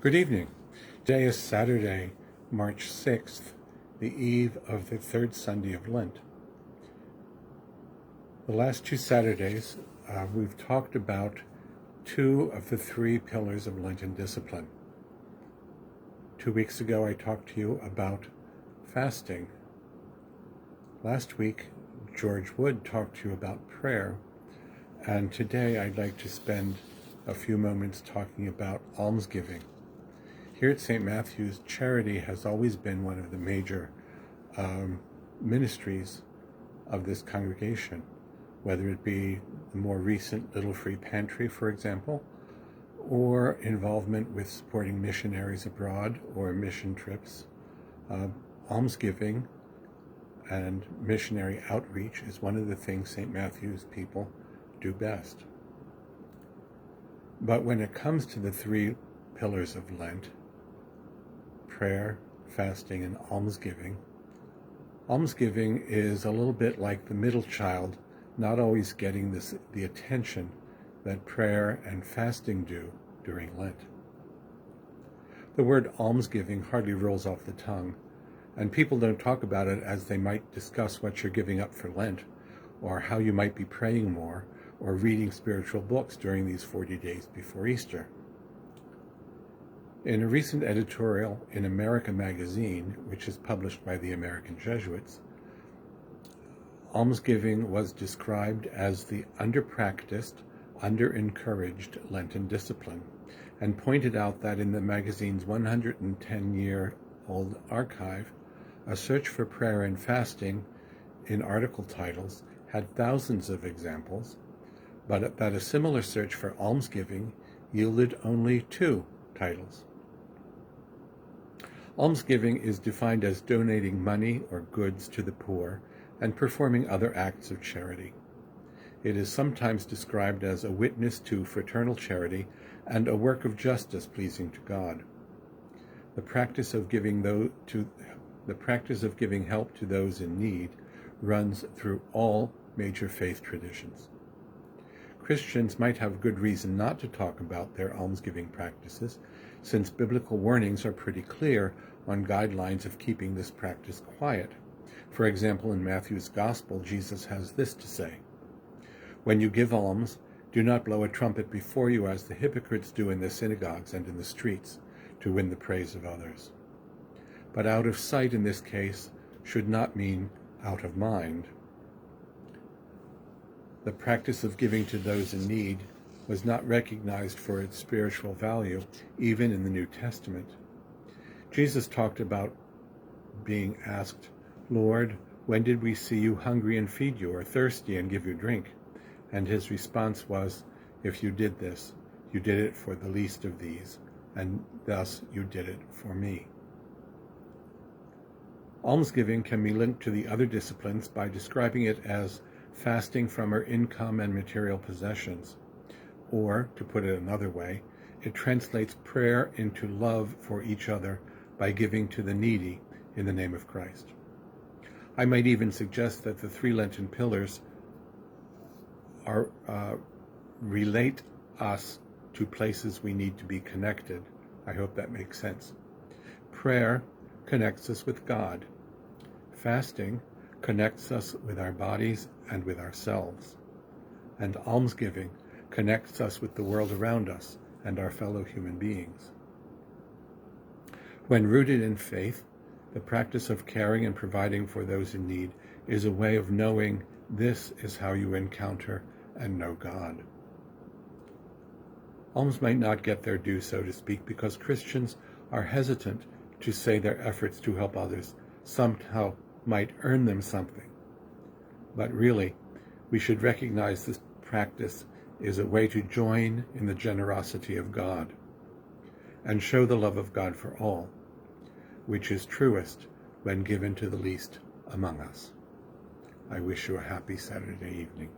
Good evening. Today is Saturday, March 6th, the eve of the third Sunday of Lent. The last two Saturdays, we've talked about two of the three pillars of Lenten discipline. 2 weeks ago, I talked to you about fasting. Last week, George Wood talked to you about prayer. And today, I'd like to spend a few moments talking about almsgiving. Here at St. Matthew's, charity has always been one of the major ministries of this congregation, whether it be the more recent Little Free Pantry, for example, or involvement with supporting missionaries abroad or mission trips. Almsgiving and missionary outreach is one of the things St. Matthew's people do best. But when it comes to the three pillars of Lent, prayer, fasting, and almsgiving, almsgiving is a little bit like the middle child not always getting the attention that prayer and fasting do during Lent. The word almsgiving hardly rolls off the tongue, and people don't talk about it as they might discuss what you're giving up for Lent, or how you might be praying more, or reading spiritual books during these 40 days before Easter. In a recent editorial in America magazine, which is published by the American Jesuits, almsgiving was described as the under-practiced, under-encouraged Lenten discipline, and pointed out that in the magazine's 110-year-old archive, a search for prayer and fasting in article titles had thousands of examples, but that a similar search for almsgiving yielded only 2 titles. Almsgiving is defined as donating money or goods to the poor and performing other acts of charity. It is sometimes described as a witness to fraternal charity and a work of justice pleasing to God. The practice of giving help to those in need runs through all major faith traditions. Christians might have good reason not to talk about their almsgiving practices, since biblical warnings are pretty clear on guidelines of keeping this practice quiet. For example, in Matthew's Gospel, Jesus has this to say: "When you give alms, do not blow a trumpet before you as the hypocrites do in the synagogues and in the streets, to win the praise of others." But out of sight in this case should not mean out of mind. The practice of giving to those in need was not recognized for its spiritual value, even in the New Testament. Jesus talked about being asked, "Lord, when did we see you hungry and feed you, or thirsty and give you drink?" And his response was, "If you did this, you did it for the least of these, and thus you did it for me." Almsgiving can be linked to the other disciplines by describing it as fasting from our income and material possessions. Or, to put it another way, it translates prayer into love for each other by giving to the needy in the name of Christ. I might even suggest that the 3 Lenten pillars relate us to places we need to be connected. I hope that makes sense. Prayer connects us with God. Fasting connects us with our bodies and with ourselves. And almsgiving connects us with the world around us and our fellow human beings. When rooted in faith, the practice of caring and providing for those in need is a way of knowing this is how you encounter and know God. Alms might not get their due, so to speak, because Christians are hesitant to say their efforts to help others somehow might earn them something. But really, we should recognize this practice is a way to join in the generosity of God and show the love of God for all, which is truest when given to the least among us. I wish you a happy Saturday evening.